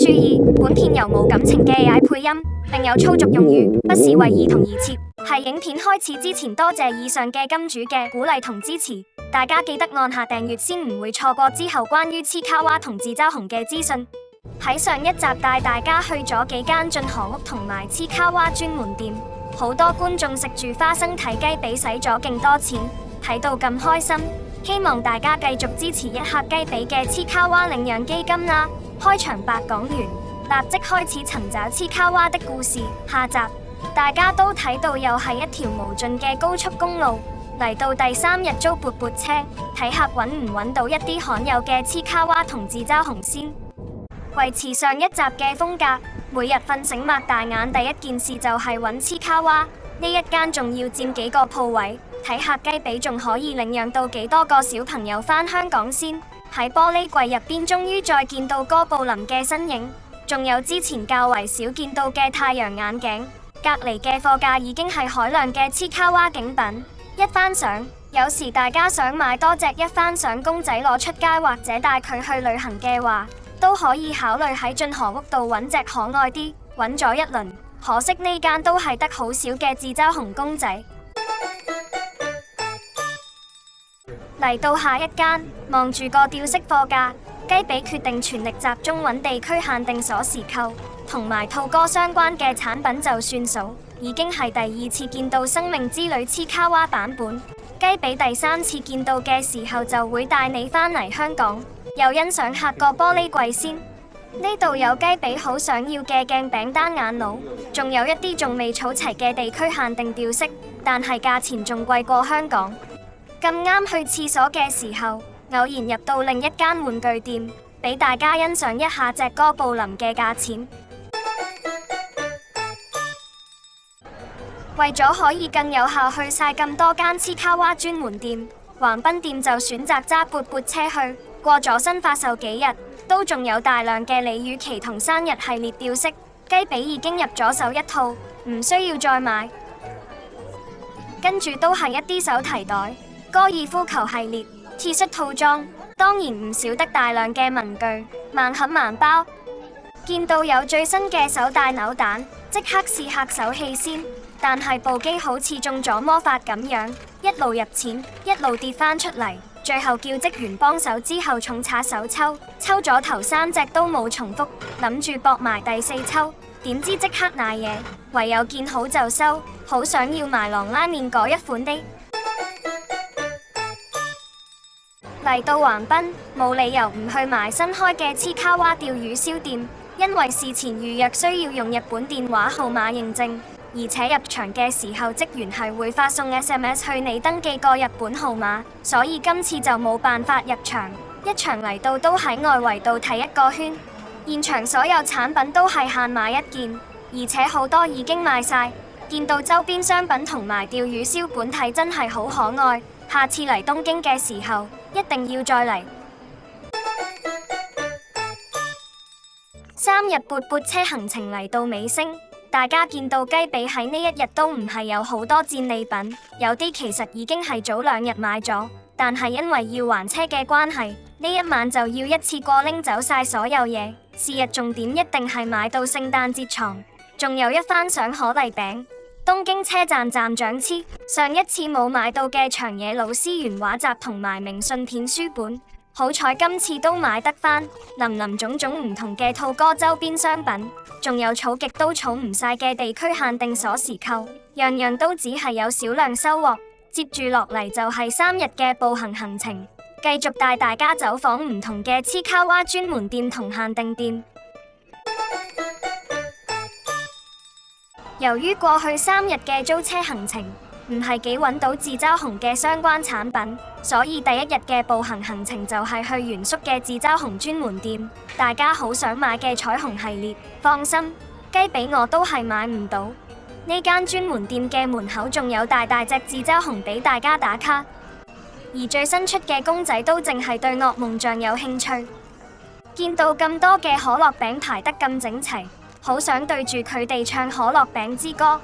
注意，本片由無感情嘅 AI 配音，並有粗俗用語，不是為兒童而設。喺影片開始之前，多謝以上嘅金主嘅鼓勵同支持，大家記得按下訂閱先唔會錯過之後關於黐卡娃同自嘲熊嘅資訊。喺上一集帶大家去咗幾間進河屋同埋黐卡娃專門店，好多觀眾食住花生睇雞髀使咗勁多錢，睇到咁開心，希望大家繼續支持一客雞髀嘅黐卡娃領養基金啦。開場白講完，立即開始尋找黐卡娃的故事。下集大家都睇到又係一條無盡嘅高速公路，嚟到第3日租撥車，睇下揾唔揾到一啲罕有嘅黐卡娃同自嘲熊先。維持上一集嘅風格，每日瞓醒擘大眼第一件事就係揾黐卡娃，呢一間仲要佔幾個鋪位，睇下雞髀仲可以領養到幾多個小朋友返香港先。喺玻璃櫃入邊，終於再見到哥布林嘅身影，仲有之前較為少見到嘅太陽眼鏡。隔籬嘅貨架已經係海量嘅黐卡娃景品。一番賞，有時大家想買多隻一番賞公仔攞出街或者帶佢去旅行嘅話，都可以考慮喺進河屋度揾隻可愛啲。揾咗一輪，可惜呢間都係得好少嘅自嘲熊公仔。嚟到下一間，望住個吊飾貨架，雞髀決定全力集中揾地區限定鎖匙扣同埋兔哥相關嘅產品就算數。已經係第2次見到生命之旅黐卡娃版本，雞髀第3次見到嘅時候就會帶你返嚟香港。又欣賞下個玻璃櫃先，呢度有雞髀好想要嘅鏡餅單眼佬，仲有一啲仲未儲齊嘅地區限定吊飾，但係價錢仲貴過香港。咁啱去廁所嘅時候，偶然入到另一間玩具店，俾大家欣賞一下隻哥布林嘅價錢。為咗可以更有效去晒咁多間黐卡娃專門店，橫濱店就選擇揸撥車去。過咗新發售幾日，都仲有大量嘅李雨琪同生日系列吊飾，雞髀已經入咗手一套，唔需要再買。跟住都係一啲手提袋、高爾夫球系列、T 恤套裝，當然唔少得大量嘅文具、盲盒盲包。見到有最新嘅手帶扭蛋，即刻試下手氣先。但係部機好似中咗魔法咁樣，一路入錢，一路跌返出嚟。最後叫職員幫手之後重刷手抽，抽咗頭3隻都冇重複，諗住搏埋第4抽，點知即刻瀨嘢，唯有見好就收。好想要埋狼拉麵嗰一款的。嚟到橫濱，冇理由唔去埋新開嘅黐卡娃釣魚燒店，因為事前預約需要用日本電話號碼認證，而且入場嘅時候職員係會發送 SMS 去你登記個日本號碼，所以今次就冇辦法入場。一場嚟到都喺外圍度睇一個圈，現場所有產品都係限買1件，而且好多已經賣晒。見到周邊商品同埋釣魚燒本體真係好可愛，下次嚟東京嘅時候一定要再嚟。3日撥車行程嚟到尾聲，大家見到雞髀喺呢一日都唔係有好多戰利品，有啲其實已經係早2日買咗，但係因為要還車嘅關係，呢一晚就要一次過拎走晒所有嘢。是日重點一定係買到聖誕節床，仲有一番賞可麗餅。東京車站站長黐上一次冇買到嘅長野老師原畫集同埋明信片書本，好彩今次都買得返。林種種唔同嘅兔哥周邊商品，仲有儲極都儲唔晒嘅地區限定鎖匙扣，樣樣都只係有少量收穫。接住落嚟就係3日嘅步行行程，繼續帶大家走訪唔同嘅黐卡娃專門店同限定店。由於過去3日嘅租車行程唔係幾揾到自嘲熊嘅相關產品，所以第1日嘅步行行程就係去原宿嘅自嘲熊專門店。大家好想買嘅彩虹系列，放心，雞髀我都係買唔到。呢間專門店嘅門口仲有大隻自嘲熊俾大家打卡，而最新出嘅公仔都淨係對噩夢像有興趣。見到咁多嘅可樂餅排得咁整齊，好想對住佢哋唱可樂餅之歌。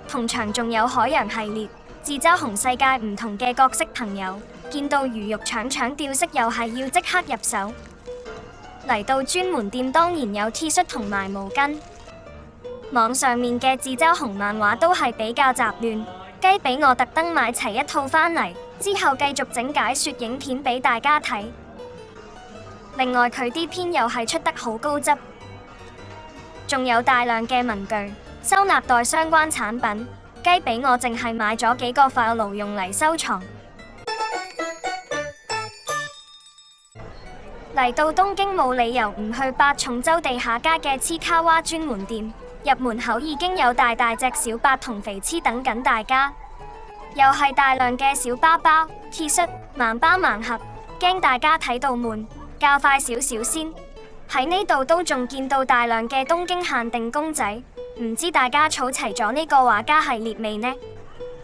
同場仲有海洋系列、自嘲熊世界唔同嘅角色朋友，見到魚肉腸吊飾又係要即刻入手。嚟到專門店當然有 T 恤同埋毛巾。網上面嘅自嘲紅漫畫都係比較雜亂，雞俾我特登買齊一套返嚟，之後繼續整解說影片俾大家睇。另外佢啲片又係出得好高質，仲有大量嘅文具、收納袋相關產品，雞俾我淨係買咗幾個 file 用嚟收藏。嚟到東京冇理由唔去八重洲地下街嘅黐卡哇專門店，入門口已經有大大隻小八同肥黐等緊大家，又係大量嘅小包包、T 恤、盲包盲盒，驚大家睇到悶，較快少少先。喺呢度都仲見到大量嘅東京限定公仔，唔知大家儲齊咗呢個畫家系列未呢？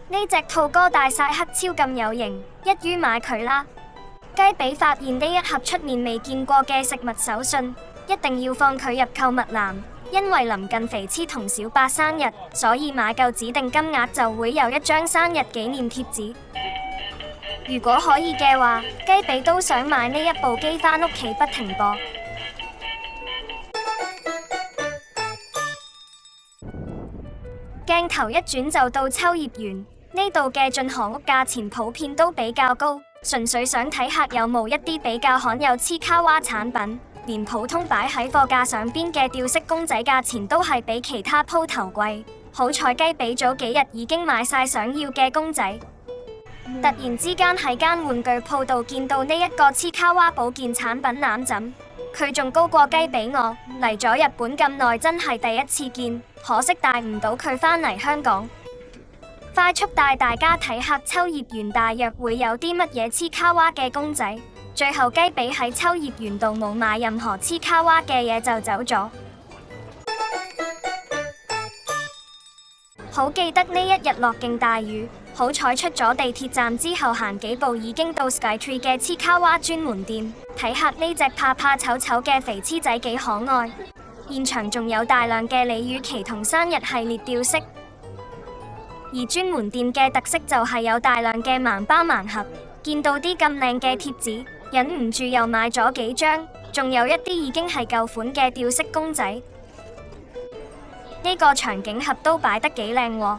呢隻兔哥大晒黑超咁有型，一於買佢啦！雞俾發現呢一盒出面未見過嘅食物手信，一定要放佢入購物籃，因為臨近肥黐同小八生日，所以買夠指定金額就會有一張生日紀念貼紙。如果可以嘅話，雞俾都想買呢一部機返屋企不停播。鏡頭一轉就到秋葉原，呢度嘅進河屋價錢普遍都比較高，純粹想睇下有冇一啲比較罕有黐卡哇產品，連普通擺喺貨架上邊嘅吊飾公仔價錢都係比其他鋪頭貴。好彩雞俾早幾日已經買晒想要嘅公仔。突然之間喺間玩具鋪度見到呢一個黐卡哇保健產品攬枕，佢仲高過雞俾我，嚟咗日本咁耐真係第一次見，可惜帶唔到佢返嚟香港。快速帶大家睇下秋葉原大約會有啲乜嘢黐卡哇嘅公仔。最後雞俾喺秋葉原度冇買任何黐卡哇嘅嘢就走咗。好記得呢一日落勁大雨，好彩出咗地鐵站之後行幾步已經到 Skytree 嘅黐卡哇專門店，睇下呢隻怕怕醜醜嘅肥黐仔幾可愛。現場仲有大量嘅李雨琪同生日系列吊飾，而專門店嘅特色就係有大量嘅盲包盲盒，見到啲咁靚嘅貼紙，忍唔住又買咗幾張，仲有一啲已經係舊款嘅吊飾公仔。呢個場景盒都擺得幾靚喎。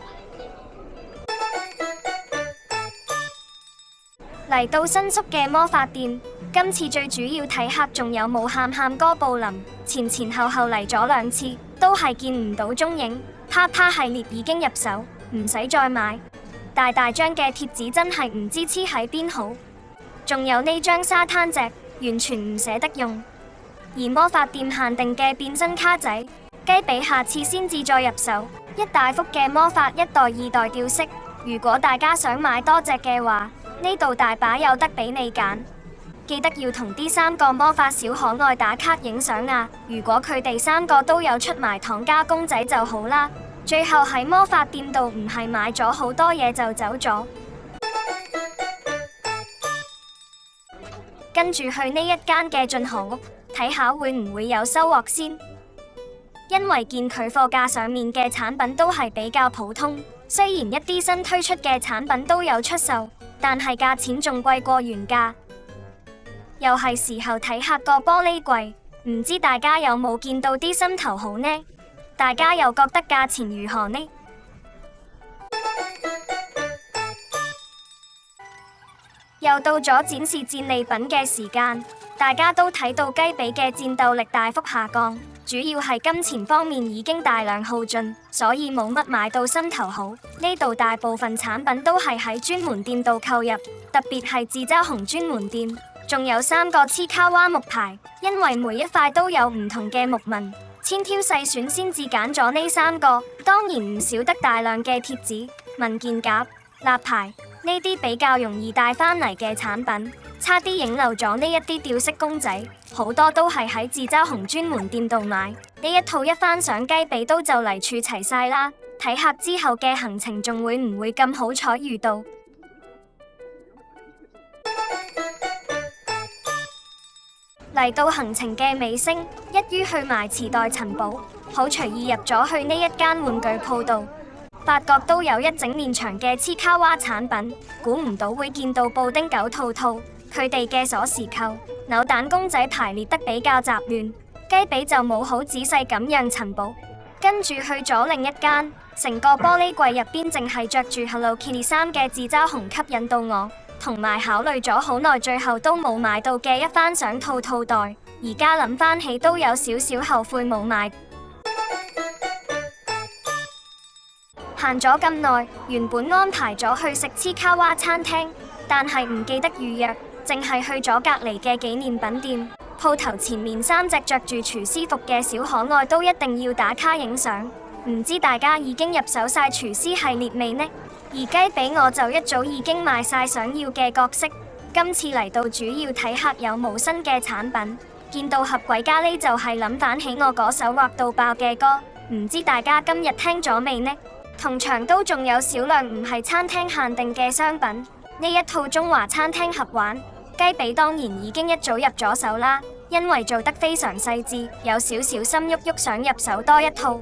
嚟到新宿嘅魔法店，今次最主要睇客仲有冇喊喊哥布林，前前後後嚟咗2次，都係見唔到蹤影。啪啪系列已經入手，唔使再買。大大張嘅貼紙真係唔知黐喺邊好。仲有呢張沙灘隻，完全唔捨得用。而魔法店限定嘅變身卡仔，雞俾下次先至再入手。一大幅嘅魔法1代2代吊飾，如果大家想買多隻嘅話，呢度大把有得俾你揀。記得要同啲3個魔法小可愛打卡影相啊！如果佢哋3個都有出埋糖加公仔就好啦。最後喺魔法店度唔係買咗好多嘢就走咗，跟住去呢一間嘅進河屋睇下會唔會有收穫先。因為見佢貨架上面嘅產品都係比較普通，雖然一啲新推出嘅產品都有出售，但係價錢仲貴過原價。又係時候睇下個玻璃櫃，唔知大家有冇見到啲心頭好呢？大家又覺得價錢如何呢？又到咗展示戰利品嘅時間，大家都睇到雞俾嘅戰鬥力大幅下降，主要係金錢方面已經大量耗盡，所以冇乜買到心頭好。呢度大部分產品都係喺專門店度購入，特別係自嘲紅專門店，仲有3個黐卡哇木牌，因為每一塊都有唔同嘅木紋，千挑細選先至揀咗呢3個，當然唔少得大量嘅貼紙、文件夾、立牌。呢啲比較容易帶返嚟嘅產品，差啲影漏咗呢一啲吊飾公仔，好多都係喺自嘲紅專門店度買。呢一套一番賞雞俾都就嚟儲齊晒啦，睇下之後嘅行程仲會唔會咁好彩遇到。嚟到行程嘅尾聲，一於去埋池袋尋寶，好隨意入咗去呢一間玩具鋪度。發覺都有一整面牆嘅黐卡哇產品，估唔到會見到布丁狗套套，佢哋嘅鎖匙扣、扭蛋公仔排列得比較雜亂，雞比就冇好仔細咁樣尋寶，跟住去咗另一間，成個玻璃櫃入邊淨係着住 Hello Kitty 衫嘅自嘲熊吸引到我，同埋考慮咗好耐，最後都冇買到嘅一番想套袋，而家諗翻起都有少少後悔冇買。行咗咁耐，原本安排咗去食黐卡哇餐廳，但係唔記得預約，淨係去咗隔籬嘅紀念品店。鋪頭前面3隻着住廚師服嘅小可愛都一定要打卡影相。唔知大家已經入手晒廚師系列未呢？而雞比我就一早已經買晒想要嘅角色，今次嚟到主要睇下有冇新嘅產品。見到合鬼咖喱就係諗返起我嗰首畫到爆嘅歌，唔知大家今日聽咗未呢？同場都仲有少量唔係餐廳限定嘅商品，呢一套中華餐廳盒玩，雞比當然已經一早入咗手啦，因為做得非常細緻，有少少心郁郁想入手多一套。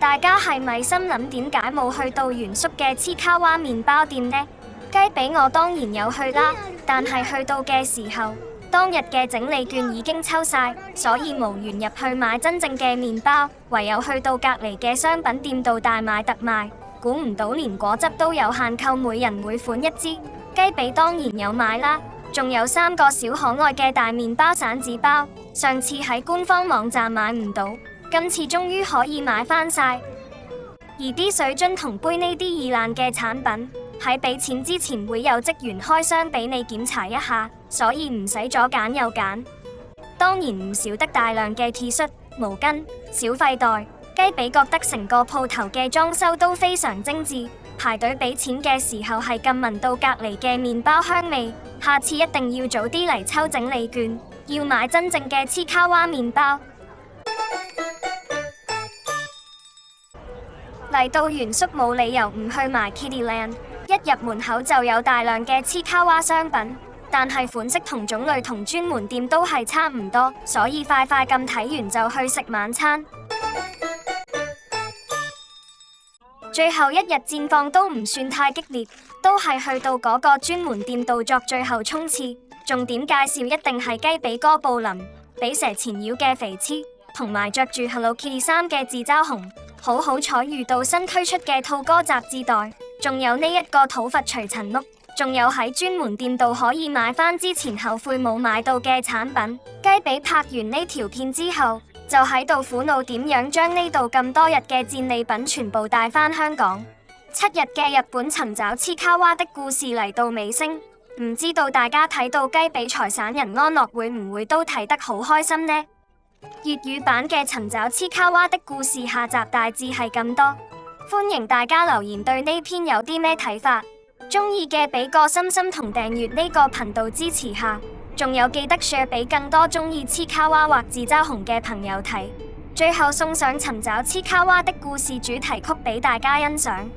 大家係咪心諗點解冇去到原宿嘅黐卡哇麵包店呢？雞比我當然有去啦，但係去到嘅時候，當日嘅整理券已經抽晒，所以無緣入去買真正嘅麵包，唯有去到隔籬嘅商品店度大買特賣。估唔到連果汁都有限購，每人每款一支。雞比當然有買啦，仲有3個小可愛嘅大麵包散紙包，上次喺官方網站買唔到，今次終於可以買翻晒。而啲水樽同杯呢啲易爛嘅產品，喺俾錢之前會有職員開箱俾你檢查一下，所以唔使左揀右揀。當然唔少得大量嘅 T 恤、毛巾、小廢袋。雞比覺得成個鋪頭嘅裝修都非常精緻，排隊俾錢嘅時候係咁聞到隔籬嘅麵包香味，下次一定要早啲嚟抽整理券，要買真正嘅黐卡哇麵包。嚟到原宿冇理由唔去埋 Kittyland， 一入門口就有大量嘅黐卡哇商品，但係款式同種類同專門店都係差唔多，所以快快咁睇完就去食晚餐。最後一日戰況都唔算太激烈，都係去到嗰個專門店度作最後衝刺。重點介紹一定係雞比哥布林，俾蛇纏繞嘅肥痴，同埋着住 Hello Kitty 衫嘅自嘲熊。好彩遇到新推出嘅兔哥雜誌袋，仲有呢一個討伐除塵碌，仲有喺專門店度可以買翻之前後悔冇買到嘅產品。雞比拍完呢條片之後，就喺度苦惱點樣將呢度咁多日嘅戰利品全部帶返香港。7日嘅日本尋找黐卡哇的故事嚟到尾聲，唔知道大家睇到雞比財散人安樂會唔會都睇得好開心呢？粵語版嘅尋找黐卡哇的故事下集大致係咁多，歡迎大家留言對呢篇有啲咩睇法，鍾意嘅俾個心心同訂閱呢個頻道支持下。仲有記得 share 俾更多鍾意黐卡哇或自嘲熊嘅朋友睇，最後送上尋找黐卡哇的故事主題曲俾大家欣賞。